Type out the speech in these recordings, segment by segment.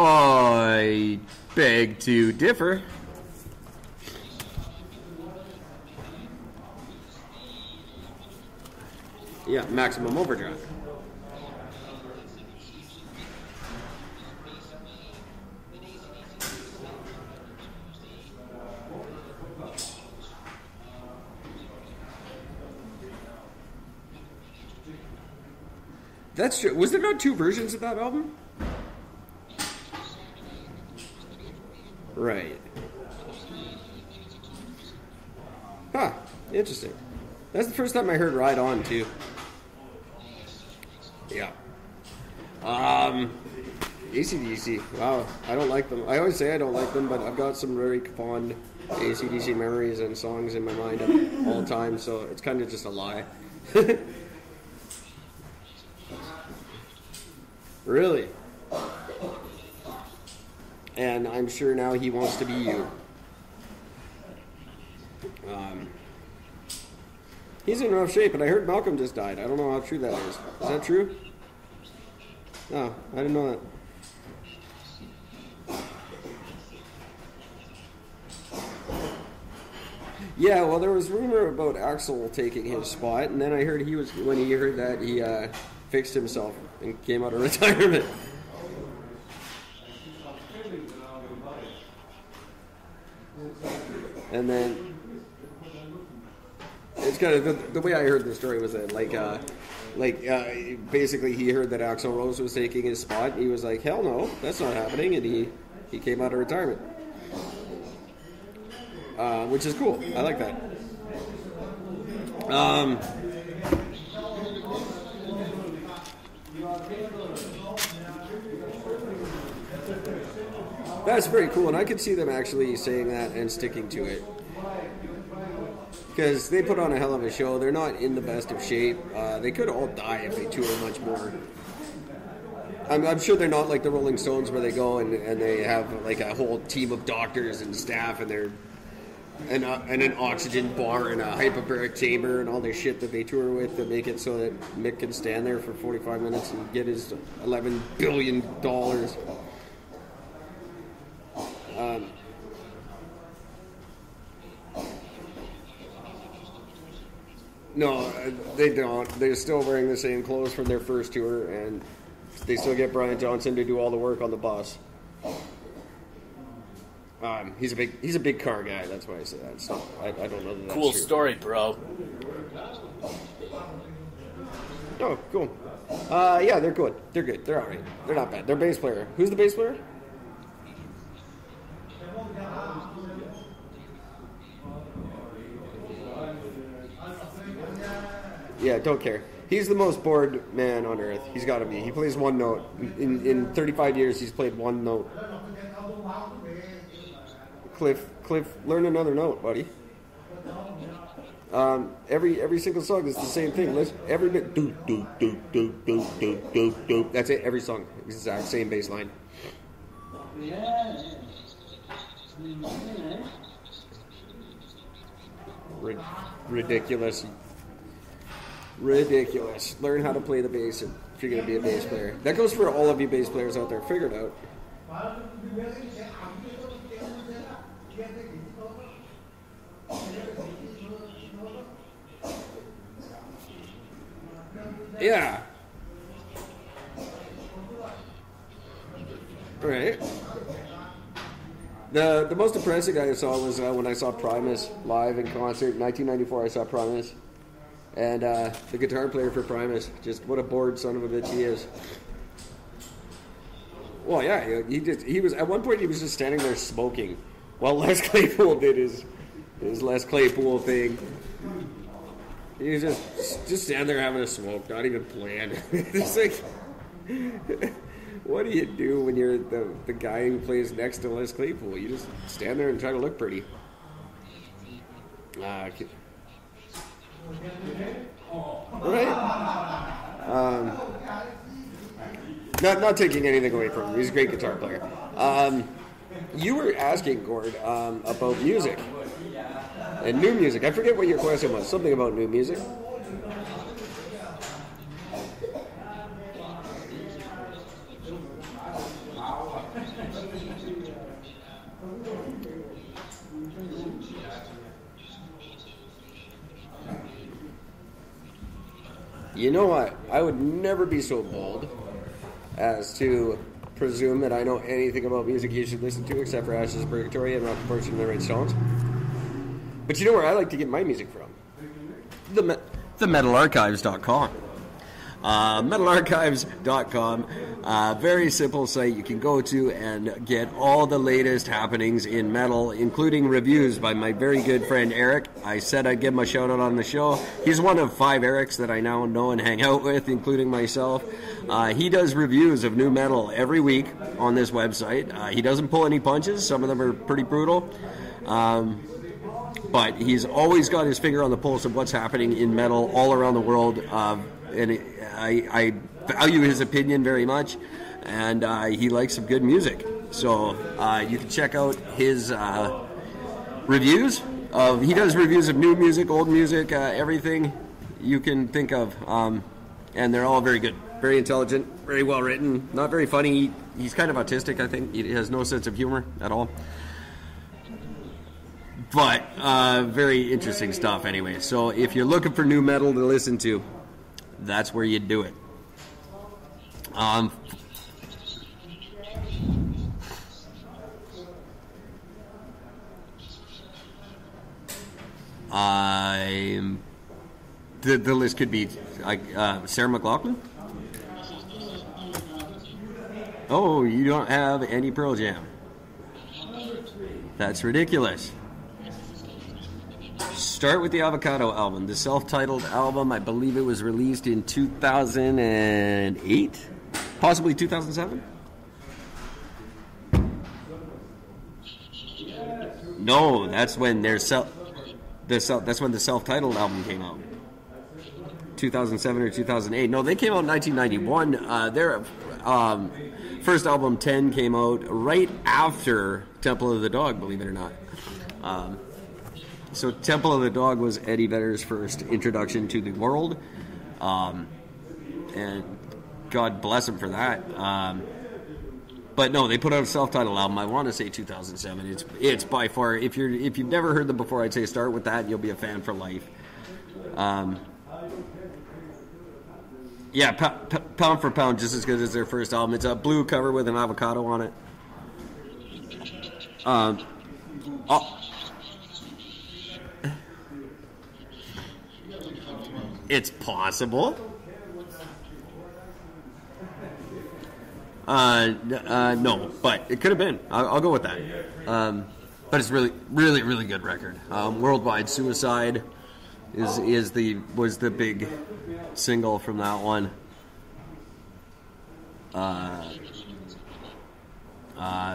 I beg to differ. Yeah, maximum overdrive. That's true. Was there not two versions of that album? Right. Huh. Interesting. That's the first time I heard Ride On, too. Yeah. AC/DC. Wow. I don't like them. I always say I don't like them, but I've got some very fond AC/DC memories and songs in my mind all the time, so it's kind of just a lie. Really? And I'm sure now he wants to be you. He's in rough shape, and I heard Malcolm just died. I don't know how true that is. Is that true? No, I didn't know that. Yeah, well, there was rumor about Axl taking his spot, and then I heard when he heard that, he fixed himself and came out of retirement. And then it's kind of the way I heard the story was that basically he heard that Axl Rose was taking his spot. And he was like, "Hell no, that's not happening," and he came out of retirement, which is cool. I like that. That's very cool, and I could see them actually saying that and sticking to it. Because they put on a hell of a show. They're not in the best of shape. They could all die if they tour much more. I'm sure they're not like the Rolling Stones where they go and they have like a whole team of doctors and staff and and an oxygen bar and a hyperbaric chamber and all this shit that they tour with to make it so that Mick can stand there for 45 minutes and get his $11 billion. No, they don't. They're still wearing the same clothes from their first tour, and they still get Brian Johnson to do all the work on the bus. He's a big car guy. That's why I say that. So I don't know that that's cool true. Story, bro. Oh, cool. Yeah, they're good. They're good. They're all right. They're not bad. They're bass player. Who's the bass player? Yeah, don't care. He's the most bored man on earth. He's got to be. He plays one note. In 35 years, he's played one note. Cliff, learn another note, buddy. Every single song is the same thing. Every bit, do. That's it. Every song, exact same bass line. Ridiculous. Learn how to play the bass if you're going to be a bass player. That goes for all of you bass players out there. Figure it out. Yeah. Right. The most depressing I saw was when I saw Primus live in concert in 1994. I saw Primus. And the guitar player for Primus, just what a bored son of a bitch he is. Well, yeah, he was at one point he was just standing there smoking, while Les Claypool did his Les Claypool thing. He was just standing there having a smoke, not even playing. It's like, what do you do when you're the guy who plays next to Les Claypool? You just stand there and try to look pretty. Right? Not taking anything away from him. He's a great guitar player. You were asking, Gord, about music and new music. I forget what your question was. Something about new music. You know what? I would never be so bold as to presume that I know anything about music you should listen to except for Ashes of Purgatory and Rock Fortune and the Red Stones. But you know where I like to get my music from? The metalarchives.com. Metalarchives.com, very simple site you can go to and get all the latest happenings in metal, including reviews by my very good friend Eric. I said I'd give him a shout out on the show. He's one of 5 Erics that I now know and hang out with, including myself. He does reviews of new metal every week on this website. He doesn't pull any punches. Some of them are pretty brutal. But he's always got his finger on the pulse of what's happening in metal all around the world. And I value his opinion very much, and he likes some good music. So you can check out his reviews. He does reviews of new music, old music, everything you can think of, and they're all very good, very intelligent, very well written, not very funny. He's kind of autistic, I think. He has no sense of humor at all. But very interesting stuff anyway. So if you're looking for new metal to listen to, that's where you do it. The list could be Sarah McLachlan. Oh, you don't have any Pearl Jam. That's ridiculous. Start with the Avocado album, the self-titled album. I believe it was released in 2008, possibly 2007. No, that's when that's when the self-titled album came out. 2007 or 2008. No, they came out in 1991. Their first album, 10, came out right after Temple of the Dog, believe it or not. So Temple of the Dog was Eddie Vedder's first introduction to the world, and God bless him for that. But no, they put out a self-titled album. I want to say 2007. It's by far, if you've never heard them before, I'd say start with that, and you'll be a fan for life. Yeah, pound for pound, just as good as their first album. It's a blue cover with an avocado on it. It's possible. No, but it could have been. I'll go with that. But it's really, really, really good record. Worldwide Suicide was the big single from that one.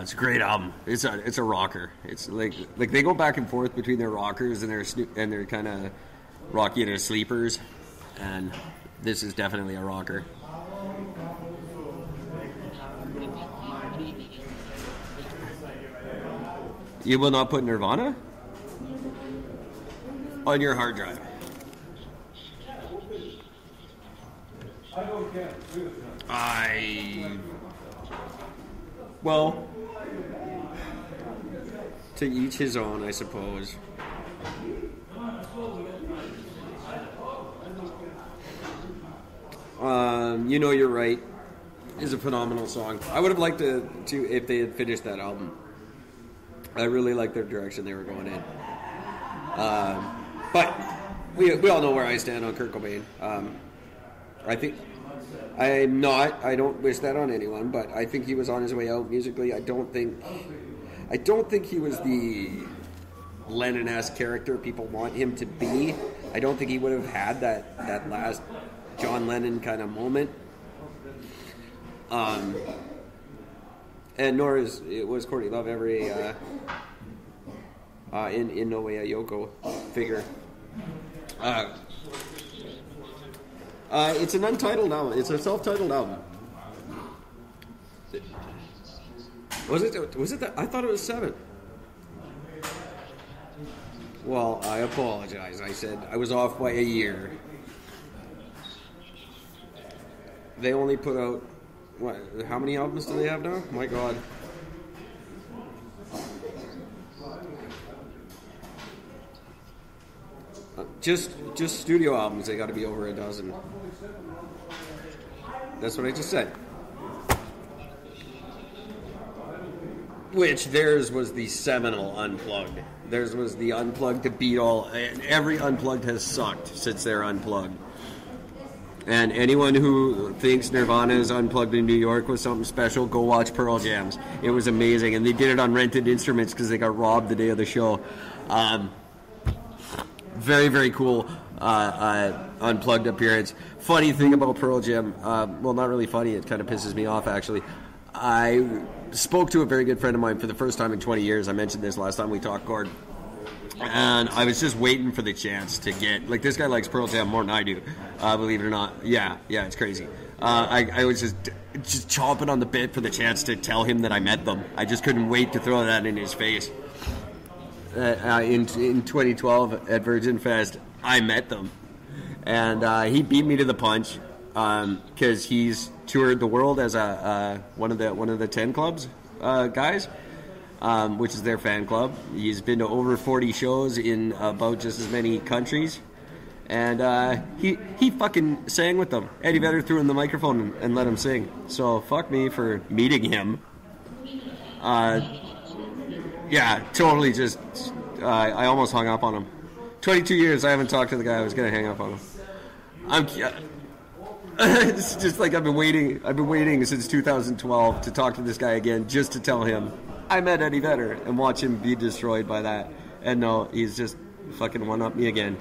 It's a great album. It's a rocker. It's like they go back and forth between their rockers and their kind of rocky and their sleepers, and this is definitely a rocker. You will not put Nirvana on your hard drive. Well, to each his own, I suppose. You Know You're Right is a phenomenal song. I would have liked to if they had finished that album. I really like their direction they were going in. But we all know where I stand on Kurt Cobain. I don't wish that on anyone, but I think he was on his way out musically. I don't think he was the Lennon-esque character people want him to be. I don't think he would have had that last John Lennon kind of moment. And nor was Courtney Love ever in no way a Yoko figure. It's an untitled album. It's a self-titled album. Was it that? I thought it was 7. Well, I apologize. I said I was off by a year. They only put out, what? How many albums do they have now? My God. Just studio albums, they got to be over a dozen. That's what I just said. Which theirs was the seminal Unplugged. Theirs was the Unplugged to beat all. Every Unplugged has sucked since they're Unplugged. And anyone who thinks Nirvana's Unplugged in New York was something special, go watch Pearl Jam's. It was amazing. And they did it on rented instruments because they got robbed the day of the show. Very, very cool Unplugged appearance. Funny thing about Pearl Jam, well, not really funny, it kind of pisses me off, actually. I spoke to a very good friend of mine for the first time in 20 years. I mentioned this last time we talked, Gord. And I was just waiting for the chance to get... Like, this guy likes Pearl Jam more than I do, believe it or not. Yeah, it's crazy. I was just chomping on the bit for the chance to tell him that I met them. I just couldn't wait to throw that in his face. In 2012 at Virgin Fest, I met them. And he beat me to the punch because he's toured the world as one of the 10 Clubs guys. Which is their fan club. He's been to over 40 shows in about just as many countries. And he fucking sang with them. Eddie Vedder threw in the microphone and let him sing. So fuck me for meeting him. Yeah, totally just... I almost hung up on him. 22 years I haven't talked to the guy I was going to hang up on him. It's just like I've been waiting since 2012 to talk to this guy again just to tell him I met Eddie Vedder and watch him be destroyed by that. And no, he's just fucking one-up me again.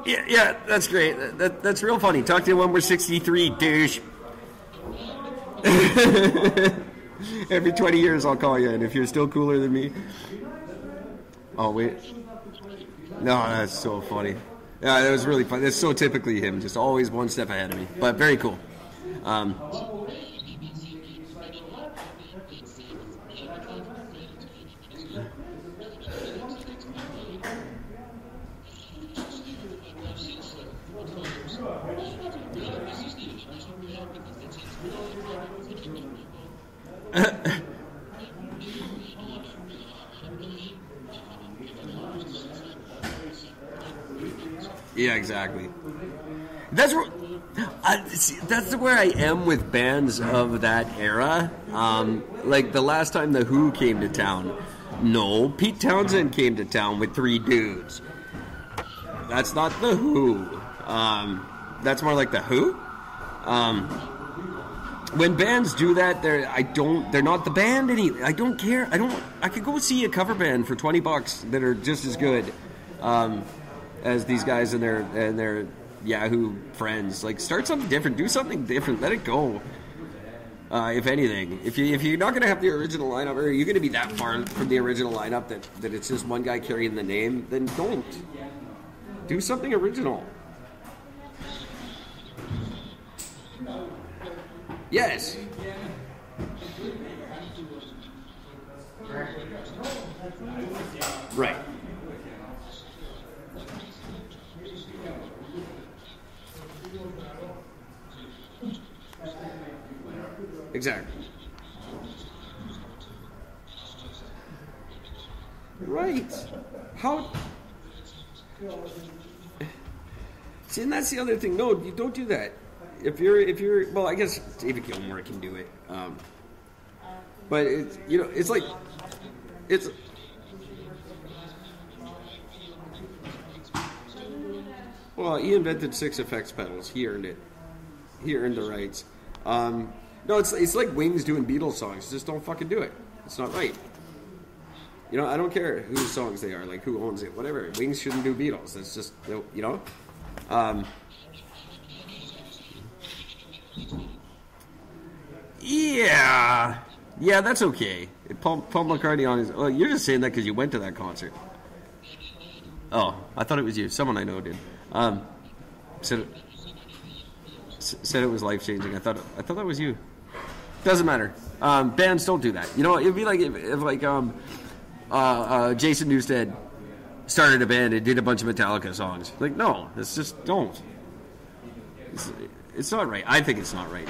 Yeah, that's great. That's real funny. Talk to you when we're 63, douche. Every 20 years I'll call you, and if you're still cooler than me... Oh, wait. No, that's so funny. Yeah, that was really fun. That's so typically him, just always one step ahead of me. But very cool. Yeah, exactly. That's where I am with bands of that era. Like the last time the Who came to town. No, Pete Townsend came to town with 3 dudes. That's not the Who. That's more like the Who. When bands do that, they're not the band any. I don't care. I could go see a cover band for $20 that are just as good as these guys and their Yahoo friends. Like, start something different, do something different, let it go. If anything, if you're not going to have the original lineup, or you're going to be that far from the original lineup that it's just one guy carrying the name, then don't do something original. Yes. Right. Exactly. Right. How? See, and that's the other thing. No, you don't do that. If you're, well, I guess David Gilmour can do it. But it's, it's like, it's. Well, he invented 6 effects pedals. He earned it. He earned the rights. No, it's like Wings doing Beatles songs. Just don't fucking do it. It's not right. I don't care whose songs they are, like who owns it, whatever. Wings shouldn't do Beatles. That's just, Yeah, that's okay. Paul McCartney on his... Oh, you're just saying that because you went to that concert. Oh, I thought it was you. Someone I know did. Said it was life-changing. I thought that was you. Doesn't matter. Bands don't do that. It'd be like if Jason Newsted started a band and did a bunch of Metallica songs. Like, no, it's just don't. It's not right. I think it's not right.